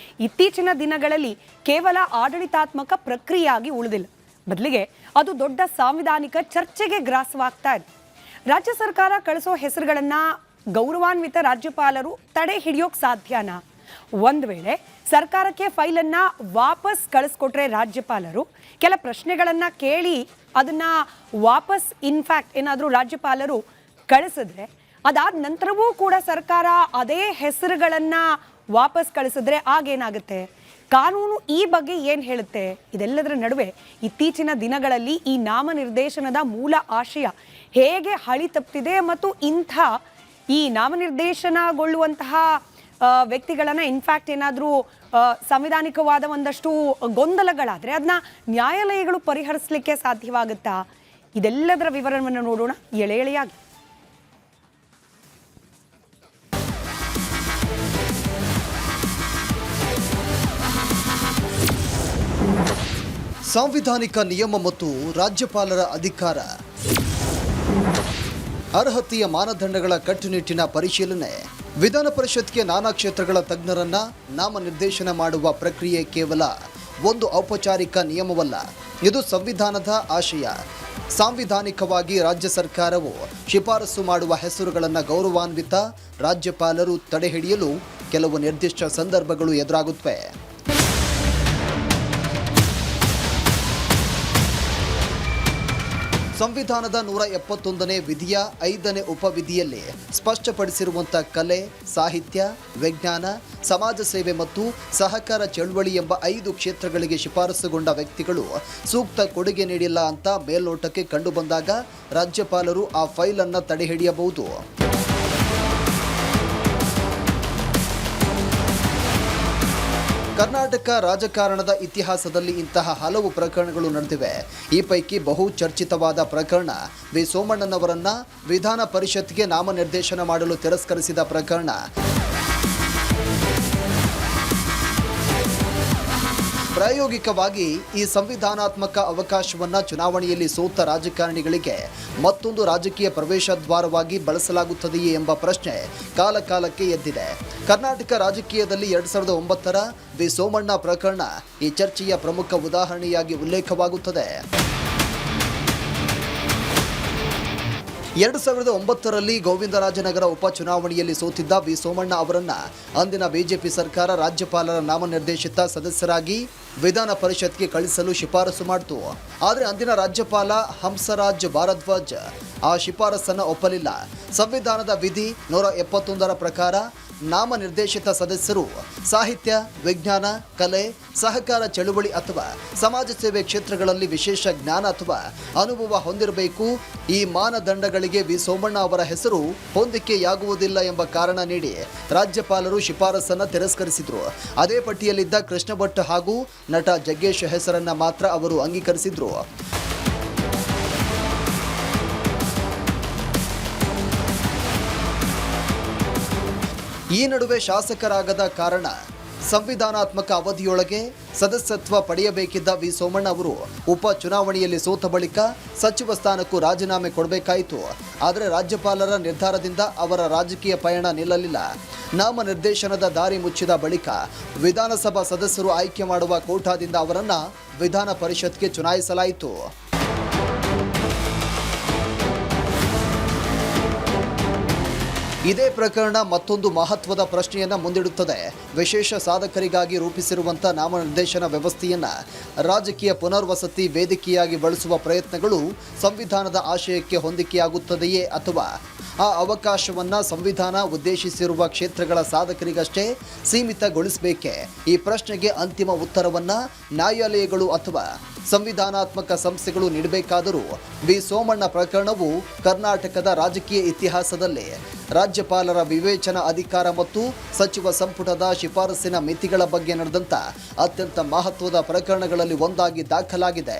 ಇತ್ತೀಚಿನ ದಿನಗಳಲ್ಲಿ ಕೇವಲ ಆಡಳಿತಾತ್ಮಕ ಪ್ರಕ್ರಿಯೆಯಾಗಿ ಉಳಿದಿಲ್ಲ. ಬದಲಿಗೆ ಅದು ದೊಡ್ಡ ಸಾಂವಿಧಾನಿಕ ಚರ್ಚೆಗೆ ಗ್ರಾಸವಾಗ್ತಾ ಇದೆ. ರಾಜ್ಯ ಸರ್ಕಾರ ಕಳಿಸೋ ಹೆಸರುಗಳನ್ನ ಗೌರವಾನ್ವಿತ ರಾಜ್ಯಪಾಲರು ತಡೆ ಹಿಡಿಯೋಕ್ ಸಾಧ್ಯನಾ? ಒಂದು ವೇಳೆ ಸರ್ಕಾರಕ್ಕೆ ಫೈಲನ್ನು ವಾಪಸ್ ಕಳಿಸ್ಕೊಟ್ರೆ ರಾಜ್ಯಪಾಲರು ಕೆಲ ಪ್ರಶ್ನೆಗಳನ್ನು ಕೇಳಿ ಅದನ್ನು ವಾಪಸ್ ಇನ್ಫ್ಯಾಕ್ಟ್ ಏನಾದರೂ ರಾಜ್ಯಪಾಲರು ಕಳಿಸಿದ್ರೆ, ಅದಾದ ನಂತರವೂ ಕೂಡ ಸರ್ಕಾರ ಅದೇ ಹೆಸರುಗಳನ್ನು ವಾಪಸ್ ಕಳಿಸಿದ್ರೆ ಆಗೇನಾಗುತ್ತೆ? ಕಾನೂನು ಈ ಬಗ್ಗೆ ಏನು ಹೇಳುತ್ತೆ? ಇದೆಲ್ಲದರ ನಡುವೆ ಇತ್ತೀಚಿನ ದಿನಗಳಲ್ಲಿ ಈ ನಾಮನಿರ್ದೇಶನದ ಮೂಲ ಆಶಯ ಹೇಗೆ ಹಳಿ ತಪ್ಪಿದೆ ಮತ್ತು ಈ ನಾಮನಿರ್ದೇಶನಗೊಳ್ಳುವಂತಹ ವ್ಯಕ್ತಿಗಳನ್ನು ಇನ್ಫ್ಯಾಕ್ಟ್ ಏನಾದರೂ ಸಂವಿಧಾನಿಕವಾದ ಒಂದಷ್ಟು ಗೊಂದಲಗಳಾದರೆ ಅದನ್ನ ನ್ಯಾಯಾಲಯಗಳು ಪರಿಹರಿಸಲಿಕ್ಕೆ ಸಾಧ್ಯವಾಗುತ್ತಾ? ಇದೆಲ್ಲದರ ವಿವರವನ್ನು ನೋಡೋಣ ಎಳೆ ಎಳೆಯಾಗಿ. ಸಾಂವಿಧಾನಿಕ ನಿಯಮ ಮತ್ತು ರಾಜ್ಯಪಾಲರ ಅಧಿಕಾರ, ಅರ್ಹತೆಯ ಮಾನದಂಡಗಳ ಕಟ್ಟುನಿಟ್ಟಿನ ಪರಿಶೀಲನೆ, ವಿಧಾನ ಪರಿಷತ್ಗೆ ನಾನಾ ಕ್ಷೇತ್ರಗಳ ತಜ್ಞರನ್ನ ನಾಮನಿರ್ದೇಶನ ಮಾಡುವ ಪ್ರಕ್ರಿಯೆ ಕೇವಲ ಒಂದು ಔಪಚಾರಿಕ ನಿಯಮವಲ್ಲ, ಇದು ಸಂವಿಧಾನದ ಆಶಯ. ಸಾಂವಿಧಾನಿಕವಾಗಿ ರಾಜ್ಯ ಸರ್ಕಾರವು ಶಿಫಾರಸು ಮಾಡುವ ಹೆಸರುಗಳನ್ನು ಗೌರವಾನ್ವಿತ ರಾಜ್ಯಪಾಲರು ತಡೆಹಿಡಿಯಲು ಕೆಲವು ನಿರ್ದಿಷ್ಟ ಸಂದರ್ಭಗಳು ಎದುರಾಗುತ್ತವೆ. ಸಂವಿಧಾನದ 171ನೇ ವಿಧಿಯ 5ನೇ ಉಪವಿಧಿಯಲ್ಲಿ ಸ್ಪಷ್ಟಪಡಿಸಿರುವಂಥ ಕಲೆ, ಸಾಹಿತ್ಯ, ವಿಜ್ಞಾನ, ಸಮಾಜ ಸೇವೆ ಮತ್ತು ಸಹಕಾರ ಚಳವಳಿ ಎಂಬ 5 ಕ್ಷೇತ್ರಗಳಿಗೆ ಶಿಫಾರಸುಗೊಂಡ ವ್ಯಕ್ತಿಗಳು ಸೂಕ್ತ ಕೊಡುಗೆ ನೀಡಿಲ್ಲ ಅಂತ ಮೇಲ್ನೋಟಕ್ಕೆ ಕಂಡುಬಂದಾಗ ರಾಜ್ಯಪಾಲರು ಆ ಫೈಲನ್ನು ತಡೆಹಿಡಿಯಬಹುದು. ಕರ್ನಾಟಕ ರಾಜಕಾರಣದ ಇತಿಹಾಸದಲ್ಲಿ ಇಂತಹ ಹಲವು ಪ್ರಕರಣಗಳು ನಡೆದಿವೆ. ಈ ಪೈಕಿ ಬಹು ಚರ್ಚಿತವಾದ ಪ್ರಕರಣ ವಿ ಸೋಮಣ್ಣನವರನ್ನ ವಿಧಾನ ಪರಿಷತ್ಗೆ ನಾಮನಿರ್ದೇಶನ ಮಾಡಲು ತಿರಸ್ಕರಿಸಿದ ಪ್ರಕರಣ. ಪ್ರಾಯೋಗಿಕವಾಗಿ ಈ ಸಂವಿಧಾನಾತ್ಮಕ ಅವಕಾಶವನ್ನ ಚುನಾವಣೆಯಲ್ಲಿ ಸೋತ ರಾಜಕಾರಣಿಗಳಿಗೆ ಮತ್ತೊಂದು ರಾಜಕೀಯ ಪ್ರವೇಶ ದ್ವಾರವಾಗಿ ಬಳಸಲಾಗುತ್ತದೆಯೇ ಎಂಬ ಪ್ರಶ್ನೆ ಕಾಲಕಾಲಕ್ಕೆ ಎದ್ದಿದೆ. ಕರ್ನಾಟಕ ರಾಜಕೀಯದಲ್ಲಿ 2009ರ ವಿ ಸೋಮಣ್ಣ ಪ್ರಕರಣ ಈ ಚರ್ಚೆಯ ಪ್ರಮುಖ ಉದಾಹರಣೆಯಾಗಿ ಉಲ್ಲೇಖವಾಗುತ್ತದೆ. 2009ರಲ್ಲಿ ಗೋವಿಂದರಾಜನಗರ ಉಪಚುನಾವಣೆಯಲ್ಲಿ ಸೋತಿದ್ದ ವಿ ಸೋಮಣ್ಣ ಅವರನ್ನ ಅಂದಿನ ಬಿಜೆಪಿ ಸರ್ಕಾರ ರಾಜ್ಯಪಾಲರ ನಾಮನಿರ್ದೇಶಿತ ಸದಸ್ಯರಾಗಿ ವಿಧಾನ ಪರಿಷತ್ಗೆ ಕಳಿಸಲು ಶಿಫಾರಸು ಮಾಡಿತು. ಆದರೆ ಅಂದಿನ ರಾಜ್ಯಪಾಲ ಹಂಸರಾಜ್ ಭಾರದ್ವಾಜ್ ಆ ಶಿಫಾರಸನ್ನು ಒಪ್ಪಲಿಲ್ಲ. ಸಂವಿಧಾನದ ವಿಧಿ 171ರ ಪ್ರಕಾರ ನಾಮನಿರ್ದೇಶಿತ ಸದಸ್ಯರು ಸಾಹಿತ್ಯ, ವಿಜ್ಞಾನ, ಕಲೆ, ಸಹಕಾರ ಚಳುವಳಿ ಅಥವಾ ಸಮಾಜ ಸೇವೆ ಕ್ಷೇತ್ರಗಳಲ್ಲಿ ವಿಶೇಷ ಜ್ಞಾನ ಅಥವಾ ಅನುಭವ ಹೊಂದಿರಬೇಕು. ಈ ಮಾನದಂಡಗಳಿಗೆ ವಿ ಸೋಮಣ್ಣ ಅವರ ಹೆಸರು ಹೊಂದಿಕೆಯಾಗುವುದಿಲ್ಲ ಎಂಬ ಕಾರಣ ನೀಡಿ ರಾಜ್ಯಪಾಲರು ಶಿಫಾರಸನ್ನು ತಿರಸ್ಕರಿಸಿದರು. ಅದೇ ಪಟ್ಟಿಯಲ್ಲಿದ್ದ ಕೃಷ್ಣ ಭಟ್ ಹಾಗೂ ನಟ ಜಗ್ಗೇಶ್ ಹೆಸರನ್ನ ಮಾತ್ರ ಅವರು ಅಂಗೀಕರಿಸಿದ್ರು. ಈ ನಡುವೆ ಶಾಸಕರಾಗದ ಕಾರಣ ಸಂವಿಧಾನಾತ್ಮಕ ಅವಧಿಯೊಳಗೆ ಸದಸ್ಯತ್ವ ಪಡೆಯಬೇಕಿದ್ದ ವಿ ಸೋಮಣ್ಣ ಅವರು ಉಪ ಚುನಾವಣೆಯಲ್ಲಿ ಸೋತ ಬಳಿಕ ಸಚಿವ ಸ್ಥಾನಕ್ಕೂ ರಾಜೀನಾಮೆ ಕೊಡಬೇಕಾಯಿತು. ಆದರೆ ರಾಜ್ಯಪಾಲರ ನಿರ್ಧಾರದಿಂದ ಅವರ ರಾಜಕೀಯ ಪಯಣ ನಿಲ್ಲಲಿಲ್ಲ. ನಾಮನಿರ್ದೇಶನದ ದಾರಿ ಮುಚ್ಚಿದ ಬಳಿಕ ವಿಧಾನಸಭಾ ಸದಸ್ಯರು ಆಯ್ಕೆ ಮಾಡುವ ಕೋಟಾದಿಂದ ಅವರನ್ನು ವಿಧಾನ ಪರಿಷತ್ಗೆ ಚುನಾಯಿಸಲಾಯಿತು. ಇದೇ ಪ್ರಕರಣ ಮತ್ತೊಂದು ಮಹತ್ವದ ಪ್ರಶ್ನೆಯನ್ನ ಮುಂದಿಡುತ್ತದೆ. ವಿಶೇಷ ಸಾಧಕರಿಗಾಗಿ ರೂಪಿಸಿರುವಂಥ ನಾಮನಿರ್ದೇಶನ ವ್ಯವಸ್ಥೆಯನ್ನ ರಾಜಕೀಯ ಪುನರ್ವಸತಿ ವೇದಿಕೆಯಾಗಿ ಬಳಸುವ ಪ್ರಯತ್ನಗಳು ಸಂವಿಧಾನದ ಆಶಯಕ್ಕೆ ಹೊಂದಿಕೆಯಾಗುತ್ತದೆಯೇ ಅಥವಾ ಆ ಅವಕಾಶವನ್ನ ಸಂವಿಧಾನ ಉದ್ದೇಶಿಸಿರುವ ಕ್ಷೇತ್ರಗಳ ಸಾಧಕರಿಗಷ್ಟೇ ಸೀಮಿತಗೊಳಿಸಬೇಕೆ? ಈ ಪ್ರಶ್ನೆಗೆ ಅಂತಿಮ ಉತ್ತರವನ್ನ ನ್ಯಾಯಾಲಯಗಳು ಅಥವಾ ಸಂವಿಧಾನಾತ್ಮಕ ಸಂಸ್ಥೆಗಳು ನೀಡಬೇಕಾದರೂ ವಿ ಸೋಮಣ್ಣ ಪ್ರಕರಣವು ಕರ್ನಾಟಕದ ರಾಜಕೀಯ ಇತಿಹಾಸದಲ್ಲಿ ರಾಜ್ಯಪಾಲರ ವಿವೇಚನಾ ಅಧಿಕಾರ ಮತ್ತು ಸಚಿವ ಸಂಪುಟದ ಶಿಫಾರಸಿನ ಮಿತಿಗಳ ಬಗ್ಗೆ ನಡೆದಂಥ ಅತ್ಯಂತ ಮಹತ್ವದ ಪ್ರಕರಣಗಳಲ್ಲಿ ಒಂದಾಗಿ ದಾಖಲಾಗಿದೆ.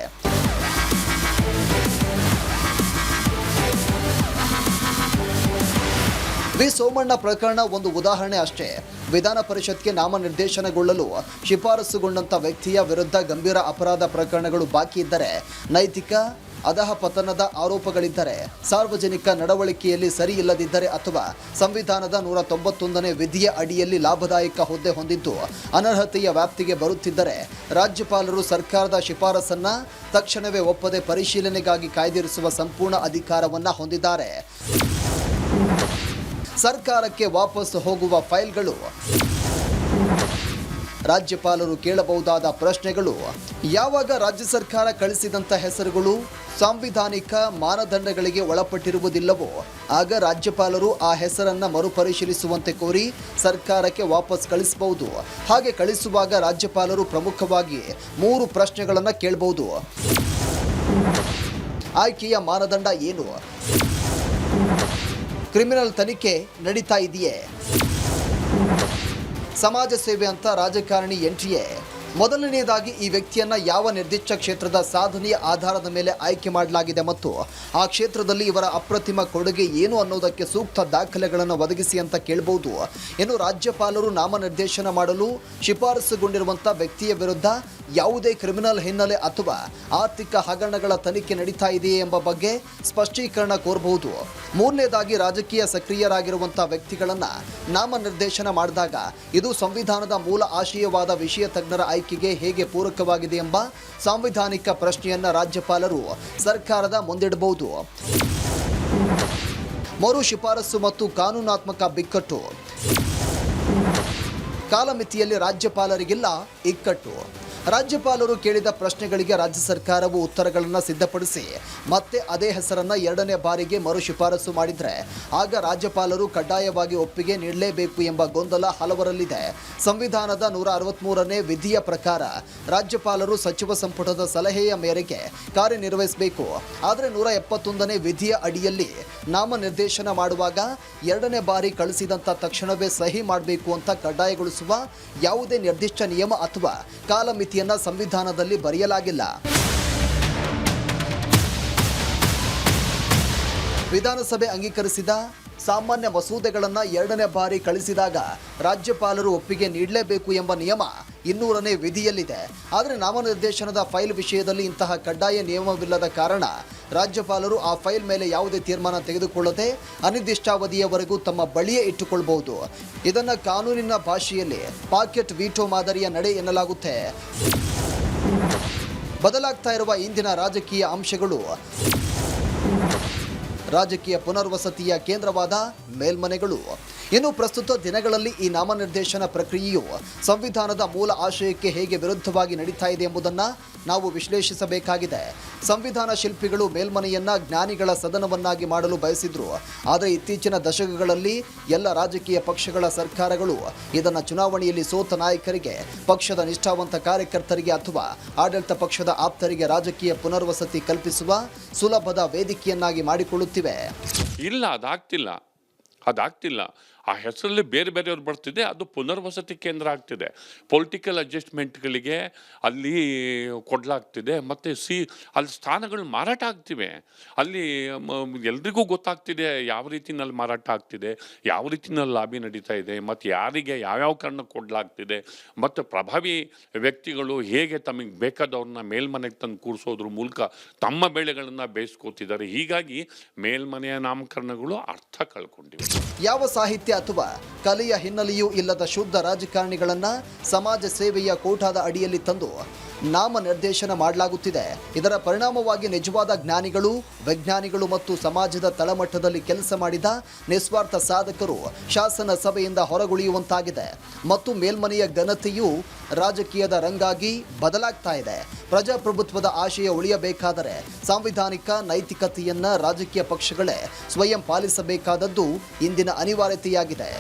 ವಿ ಸೋಮಣ್ಣ ಪ್ರಕರಣ ಒಂದು ಉದಾಹರಣೆ ಅಷ್ಟೇ. ವಿಧಾನ ಪರಿಷತ್ಗೆ ನಾಮನಿರ್ದೇಶನಗೊಳ್ಳಲು ಶಿಫಾರಸುಗೊಂಡಂಥ ವ್ಯಕ್ತಿಯ ವಿರುದ್ಧ ಗಂಭೀರ ಅಪರಾಧ ಪ್ರಕರಣಗಳು ಬಾಕಿ ಇದ್ದರೆ, ನೈತಿಕ ಅಧಃಪತನದ ಆರೋಪಗಳಿದ್ದರೆ, ಸಾರ್ವಜನಿಕ ನಡವಳಿಕೆಯಲ್ಲಿ ಸರಿ ಇಲ್ಲದಿದ್ದರೆ ಅಥವಾ ಸಂವಿಧಾನದ 191ನೇ ವಿಧಿಯ ಅಡಿಯಲ್ಲಿ ಲಾಭದಾಯಕ ಹುದ್ದೆ ಹೊಂದಿದ್ದು ಅನರ್ಹತೆಯ ವ್ಯಾಪ್ತಿಗೆ ಬರುತ್ತಿದ್ದರೆ ರಾಜ್ಯಪಾಲರು ಸರ್ಕಾರದ ಶಿಫಾರಸನ್ನ ತಕ್ಷಣವೇ ಒಪ್ಪದೆ ಪರಿಶೀಲನೆಗಾಗಿ ಕಾಯ್ದಿರಿಸುವ ಸಂಪೂರ್ಣ ಅಧಿಕಾರವನ್ನು ಹೊಂದಿದ್ದಾರೆ. ಸರ್ಕಾರಕ್ಕೆ ವಾಪಸ್ ಹೋಗುವ ಫೈಲ್ಗಳು, ರಾಜ್ಯಪಾಲರು ಕೇಳಬಹುದಾದ ಪ್ರಶ್ನೆಗಳು, ಯಾವಾಗ ರಾಜ್ಯ ಸರ್ಕಾರ ಕಳಿಸಿದಂಥ ಹೆಸರುಗಳು ಸಾಂವಿಧಾನಿಕ ಮಾನದಂಡಗಳಿಗೆ ಒಳಪಟ್ಟಿರುವುದಿಲ್ಲವೋ ಆಗ ರಾಜ್ಯಪಾಲರು ಆ ಹೆಸರನ್ನು ಮರುಪರಿಶೀಲಿಸುವಂತೆ ಕೋರಿ ಸರ್ಕಾರಕ್ಕೆ ವಾಪಸ್ ಕಳಿಸಬಹುದು. ಹಾಗೆ ಕಳಿಸುವಾಗ ರಾಜ್ಯಪಾಲರು ಪ್ರಮುಖವಾಗಿ 3 ಪ್ರಶ್ನೆಗಳನ್ನು ಕೇಳಬಹುದು. ಆಯ್ಕೆಯ ಮಾನದಂಡ ಏನು? ಕ್ರಿಮಿನಲ್ ತನಿಖೆ ನಡೀತಾ ಇದೆಯೇ? ಸಮಾಜ ಸೇವೆ ಅಂತ ರಾಜಕಾರಣಿ ಎಂಟ್ರಿಯೇ? ಮೊದಲನೆಯದಾಗಿ ಈ ವ್ಯಕ್ತಿಯನ್ನ ಯಾವ ನಿರ್ದಿಷ್ಟ ಕ್ಷೇತ್ರದ ಸಾಧನೆಯ ಆಧಾರದ ಮೇಲೆ ಆಯ್ಕೆ ಮಾಡಲಾಗಿದೆ ಮತ್ತು ಆ ಕ್ಷೇತ್ರದಲ್ಲಿ ಇವರ ಅಪ್ರತಿಮ ಕೊಡುಗೆ ಏನು ಅನ್ನೋದಕ್ಕೆ ಸೂಕ್ತ ದಾಖಲೆಗಳನ್ನು ಒದಗಿಸಿ ಅಂತ ಕೇಳಬಹುದು. ಇನ್ನು ರಾಜ್ಯಪಾಲರು ನಾಮನಿರ್ದೇಶನ ಮಾಡಲು ಶಿಫಾರಸುಗೊಂಡಿರುವಂಥ ವ್ಯಕ್ತಿಯ ವಿರುದ್ಧ ಯಾವುದೇ ಕ್ರಿಮಿನಲ್ ಹಿನ್ನೆಲೆ ಅಥವಾ ಆರ್ಥಿಕ ಹಗರಣಗಳ ತನಿಖೆ ನಡೀತಾ ಇದೆಯೇ ಎಂಬ ಬಗ್ಗೆ ಸ್ಪಷ್ಟೀಕರಣ ಕೋರಬಹುದು. ಮೂರನೇದಾಗಿ ರಾಜಕೀಯ ಸಕ್ರಿಯರಾಗಿರುವಂಥ ವ್ಯಕ್ತಿಗಳನ್ನು ನಾಮನಿರ್ದೇಶನ ಮಾಡಿದಾಗ ಇದು ಸಂವಿಧಾನದ ಮೂಲ ಆಶಯವಾದ ವಿಷಯ ತಜ್ಞರ ಆಯ್ಕೆಗೆ ಹೇಗೆ ಪೂರಕವಾಗಿದೆ ಎಂಬ ಸಾಂವಿಧಾನಿಕ ಪ್ರಶ್ನೆಯನ್ನು ರಾಜ್ಯಪಾಲರು ಸರ್ಕಾರದ ಮುಂದಿಡಬಹುದು. ಮರು ಶಿಫಾರಸು ಮತ್ತು ಕಾನೂನಾತ್ಮಕ ಬಿಕ್ಕಟ್ಟು. ಕಾಲಮಿತಿಯಲ್ಲಿ ರಾಜ್ಯಪಾಲರಿಗಿಲ್ಲ ಇಕ್ಕಟ್ಟು. ರಾಜ್ಯಪಾಲರು ಕೇಳಿದ ಪ್ರಶ್ನೆಗಳಿಗೆ ರಾಜ್ಯ ಸರ್ಕಾರವು ಉತ್ತರಗಳನ್ನು ಸಿದ್ಧಪಡಿಸಿ ಮತ್ತೆ ಅದೇ ಹೆಸರನ್ನು 2ನೇ ಬಾರಿಗೆ ಮರು ಶಿಫಾರಸು ಮಾಡಿದರೆ ಆಗ ರಾಜ್ಯಪಾಲರು ಕಡ್ಡಾಯವಾಗಿ ಒಪ್ಪಿಗೆ ನೀಡಲೇಬೇಕು ಎಂಬ ಗೊಂದಲ ಹಲವರಲ್ಲಿದೆ. ಸಂವಿಧಾನದ 163ನೇ ವಿಧಿಯ ಪ್ರಕಾರ ರಾಜ್ಯಪಾಲರು ಸಚಿವ ಸಂಪುಟದ ಸಲಹೆಯ ಮೇರೆಗೆ ಕಾರ್ಯನಿರ್ವಹಿಸಬೇಕು. ಆದರೆ 171ನೇ ವಿಧಿಯ ಅಡಿಯಲ್ಲಿ ನಾಮನಿರ್ದೇಶನ ಮಾಡುವಾಗ 2ನೇ ಬಾರಿ ಕಳಿಸಿದಂಥ ತಕ್ಷಣವೇ ಸಹಿ ಮಾಡಬೇಕು ಅಂತ ಕಡ್ಡಾಯಗೊಳಿಸುವ ಯಾವುದೇ ನಿರ್ದಿಷ್ಟ ನಿಯಮ ಅಥವಾ ಕಾಲಮಿತಿ ಸಂವಿಧಾನದಲ್ಲಿ ಬರೆಯಲಾಗಿಲ್ಲ. ವಿಧಾನಸಭೆ ಅಂಗೀಕರಿಸಿದ ಸಾಮಾನ್ಯ ಮಸೂದೆಗಳನ್ನು 2ನೇ ಬಾರಿ ಕಳಿಸಿದಾಗ ರಾಜ್ಯಪಾಲರು ಒಪ್ಪಿಗೆ ನೀಡಲೇಬೇಕು ಎಂಬ ನಿಯಮ 200ನೇ ವಿಧಿಯಲ್ಲಿದೆ. ಆದರೆ ನಾಮನಿರ್ದೇಶನದ ಫೈಲ್ ವಿಷಯದಲ್ಲಿ ಇಂತಹ ಕಡ್ಡಾಯ ನಿಯಮವಿಲ್ಲದ ಕಾರಣ ರಾಜ್ಯಪಾಲರು ಆ ಫೈಲ್ ಮೇಲೆ ಯಾವುದೇ ತೀರ್ಮಾನ ತೆಗೆದುಕೊಳ್ಳದೆ ಅನಿರ್ದಿಷ್ಟಾವಧಿಯವರೆಗೂ ತಮ್ಮ ಬಳಿಯೇ ಇಟ್ಟುಕೊಳ್ಳಬಹುದು. ಇದನ್ನು ಕಾನೂನಿನ ಭಾಷೆಯಲ್ಲಿ ಪಾಕೆಟ್ ವೀಟೋ ಮಾದರಿಯ ನಡೆ ಎನ್ನಲಾಗುತ್ತೆ. ಬದಲಾಗ್ತಾ ಇರುವ ಇಂದಿನ ರಾಜಕೀಯ ಅಂಶಗಳು ರಾಜಕೀಯ ಪುನರ್ವಸತಿಯ ಕೇಂದ್ರವಾದ ಮೇಲ್ಮನೆಗಳು. ಇನ್ನು ಪ್ರಸ್ತುತ ದಿನಗಳಲ್ಲಿ ಈ ನಾಮನಿರ್ದೇಶನ ಪ್ರಕ್ರಿಯೆಯು ಸಂವಿಧಾನದ ಮೂಲ ಆಶಯಕ್ಕೆ ಹೇಗೆ ವಿರುದ್ಧವಾಗಿ ನಡೀತಾ ಇದೆ ಎಂಬುದನ್ನು ನಾವು ವಿಶ್ಲೇಷಿಸಬೇಕಾಗಿದೆ. ಸಂವಿಧಾನ ಶಿಲ್ಪಿಗಳು ಮೇಲ್ಮನೆಯನ್ನ ಜ್ಞಾನಿಗಳ ಸದನವನ್ನಾಗಿ ಮಾಡಲು ಬಯಸಿದ್ರು. ಆದರೆ ಇತ್ತೀಚಿನ ದಶಕಗಳಲ್ಲಿ ಎಲ್ಲ ರಾಜಕೀಯ ಪಕ್ಷಗಳ ಸರ್ಕಾರಗಳು ಇದನ್ನು ಚುನಾವಣೆಯಲ್ಲಿ ಸೋತ ನಾಯಕರಿಗೆ, ಪಕ್ಷದ ನಿಷ್ಠಾವಂತ ಕಾರ್ಯಕರ್ತರಿಗೆ ಅಥವಾ ಆಡಳಿತ ಪಕ್ಷದ ಆಪ್ತರಿಗೆ ರಾಜಕೀಯ ಪುನರ್ವಸತಿ ಕಲ್ಪಿಸುವ ಸುಲಭದ ವೇದಿಕೆಯನ್ನಾಗಿ ಮಾಡಿಕೊಳ್ಳುತ್ತಿವೆ. ಇಲ್ಲ, ಅದಾಗ್ತಿಲ್ಲ. ಆ ಹೆಸರಲ್ಲಿ ಬೇರೆ ಬೇರೆಯವ್ರು ಬರ್ತಿದೆ, ಅದು ಪುನರ್ವಸತಿ ಕೇಂದ್ರ ಆಗ್ತಿದೆ. ಪೊಲಿಟಿಕಲ್ ಅಡ್ಜಸ್ಟ್ಮೆಂಟ್ಗಳಿಗೆ ಅಲ್ಲಿ ಕೊಡಲಾಗ್ತಿದೆ. ಮತ್ತು ಅಲ್ಲಿ ಸ್ಥಾನಗಳು ಮಾರಾಟ ಆಗ್ತಿವೆ. ಅಲ್ಲಿ ಎಲ್ರಿಗೂ ಗೊತ್ತಾಗ್ತಿದೆ ಯಾವ ರೀತಿನಲ್ಲಿ ಮಾರಾಟ ಆಗ್ತಿದೆ, ಯಾವ ರೀತಿನಲ್ಲಿ ಲಾಬಿ ನಡೀತಾ ಇದೆ, ಮತ್ತು ಯಾರಿಗೆ ಯಾವ್ಯಾವ ಕಾರಣಕ್ಕೆ ಕೊಡಲಾಗ್ತಿದೆ, ಮತ್ತು ಪ್ರಭಾವಿ ವ್ಯಕ್ತಿಗಳು ಹೇಗೆ ತಮಗೆ ಬೇಕಾದವ್ರನ್ನ ಮೇಲ್ಮನೆಗೆ ತಂದು ಕೂರಿಸೋದ್ರ ಮೂಲಕ ತಮ್ಮ ಬೆಳೆಗಳನ್ನು ಬೇಯಿಸ್ಕೋತಿದ್ದಾರೆ. ಹೀಗಾಗಿ ಮೇಲ್ಮನೆಯ ನಾಮಕರಣಗಳು ಅರ್ಥ ಕಳ್ಕೊಂಡಿವೆ. ಯಾವ ಸಾಹಿತ್ಯ ಅಥವಾ ಕಲೆಯ ಹಿನ್ನೆಲೆಯೂ ಇಲ್ಲದ ಶುದ್ಧ ರಾಜಕಾರಣಿಗಳನ್ನ ಸಮಾಜ ಸೇವೆಯ ಕೋಟಾದ ಅಡಿಯಲ್ಲಿ ತಂದು ನಾಮನಿರ್ದೇಶನ ಮಾಡಲಾಗುತ್ತಿದೆ. ಇದರ ಪರಿಣಾಮವಾಗಿ ನಿಜವಾದ ಜ್ಞಾನಿಗಳು, ವಿಜ್ಞಾನಿಗಳು ಮತ್ತು ಸಮಾಜದ ತಳಮಟ್ಟದಲ್ಲಿ ಕೆಲಸ ಮಾಡಿದ ನಿಸ್ವಾರ್ಥ ಸಾಧಕರು ಶಾಸನ ಸಭೆಯಿಂದ ಹೊರಗುಳಿಯುವಂತಾಗಿದೆ. ಮತ್ತು ಮೇಲ್ಮನೆಯ ಘನತೆಯು ರಾಜಕೀಯದ ರಂಗಾಗಿ ಬದಲಾಗ್ತಾ ಇದೆ. ಪ್ರಜಾಪ್ರಭುತ್ವದ ಆಶಯ ಉಳಿಯಬೇಕಾದರೆ ಸಾಂವಿಧಾನಿಕ ನೈತಿಕತೆಯನ್ನ ರಾಜಕೀಯ ಪಕ್ಷಗಳೇ ಸ್ವಯಂ ಪಾಲಿಸಬೇಕಾದದ್ದು ಇಂದಿನ ಅನಿವಾರ್ಯತೆಯಾಗಿದೆ.